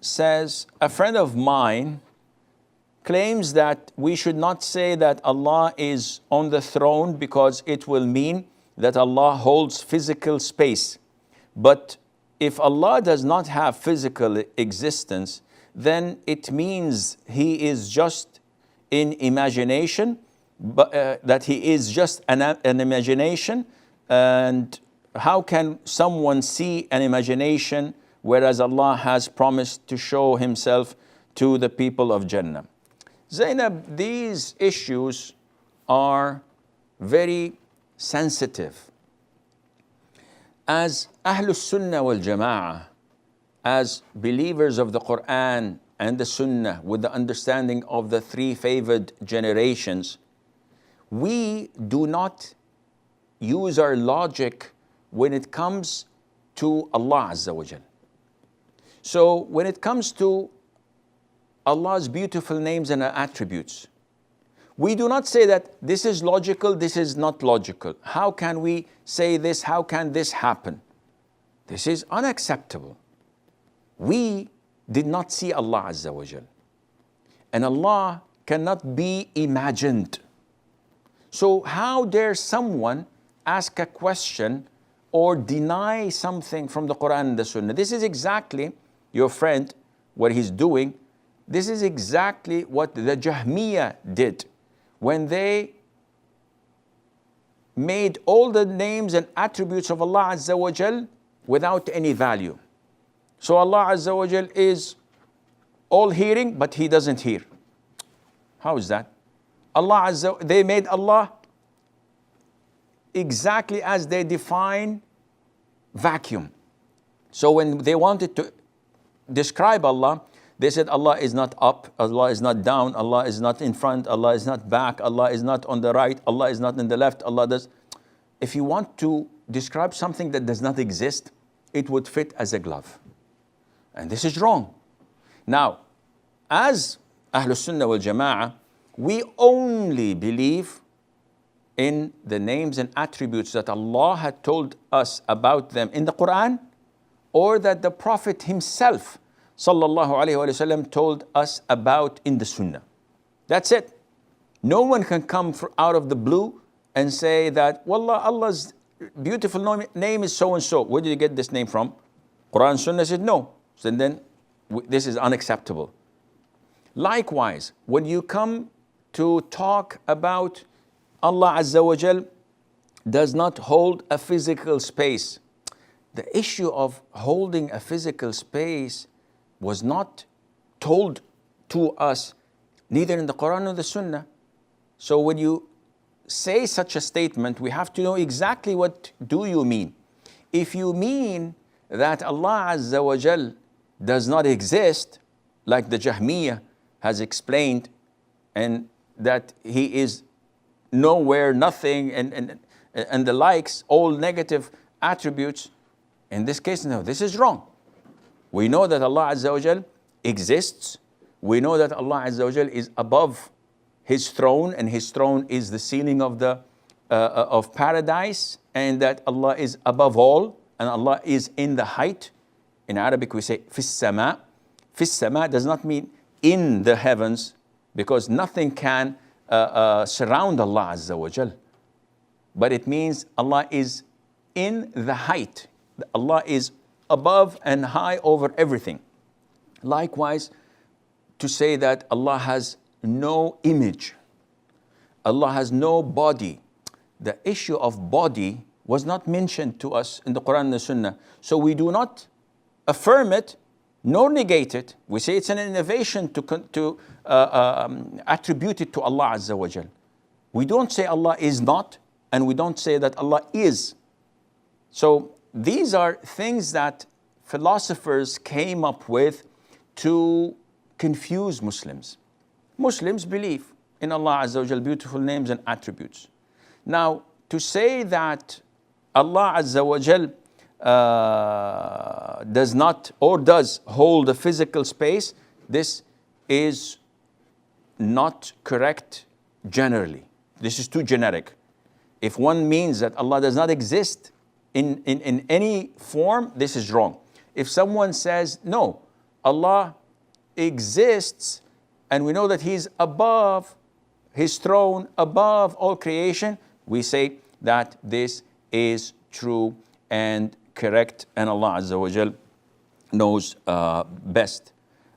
says, a friend of mine claims that we should not say that Allah is on the throne because it will mean that Allah holds physical space. But if Allah does not have physical existence, then it means He is just in imagination, but that He is just an imagination. And how can someone see an imagination whereas Allah has promised to show Himself to the people of Jannah? Zainab, these issues are very sensitive. As Ahlus Sunnah wal Jama'ah, as believers of the Quran and the Sunnah with the understanding of the three favored generations, we do not use our logic when it comes to Allah Azza wa Jal. So when it comes to Allah's beautiful names and attributes, we do not say that this is logical, this is not logical. How can we say this? How can this happen? This is unacceptable. We did not see Allah Azza wa Jal. And Allah cannot be imagined. So how dare someone ask a question or deny something from the Quran and the Sunnah? This is exactly your friend, what he's doing. This is exactly what the Jahmiyyah did when they made all the names and attributes of Allah Azza wa Jal without any value. So Allah Azza wa Jal is all hearing, but He doesn't hear. How is that? They made Allah exactly as they define vacuum. So when they wanted to describe Allah, they said Allah is not up, Allah is not down, Allah is not in front, Allah is not back, Allah is not on the right, Allah is not in the left, Allah does. If you want to describe something that does not exist, it would fit as a glove. And this is wrong. Now, as Ahlus Sunnah wal Jama'ah, we only believe in the names and attributes that Allah had told us about them in the Quran, or that the Prophet himself sallallahu alaihi wasallam told us about in the Sunnah. That's it. No one can come out of the blue and say that, Wallah, Allah's beautiful name is so and so. Where did you get this name from? Quran, Sunnah said no. So then this is unacceptable. Likewise, when you come to talk about Allah Azza wa Jal does not hold a physical space. The issue of holding a physical space was not told to us, neither in the Quran nor the Sunnah. So when you say such a statement, we have to know exactly what do you mean. If you mean that Allah Azza wa Jal does not exist, like the Jahmiyyah has explained, and that He is nowhere, nothing, and the likes, all negative attributes, in this case, no, this is wrong. We know that Allah Azza wa Jal exists. We know that Allah Azza wa Jal is above His throne, and His throne is the ceiling of the of paradise, and that Allah is above all, and Allah is in the height. In Arabic we say fis sama. Fis sama does not mean in the heavens, because nothing can surround Allah Azza wa Jal. But it means Allah is in the height. Allah is above and high over everything. Likewise, to say that Allah has no image, Allah has no body. The issue of body was not mentioned to us in the Quran and the Sunnah. So we do not affirm it nor negate it. We say it's an innovation to attribute it to Allah Azza wa Jal. We don't say Allah is not, and we don't say that Allah is. So these are things that philosophers came up with to confuse Muslims. Muslims believe in Allah Azza wa Jal, beautiful names and attributes. Now, to say that Allah Azza wa Jal does not or does hold a physical space, this is not correct generally. This is too generic. If one means that Allah does not exist in any form, this is wrong. If someone says, no, Allah exists, and we know that He's above His throne, above all creation, we say that this is true and correct, and Allah Azza wa Jal knows best.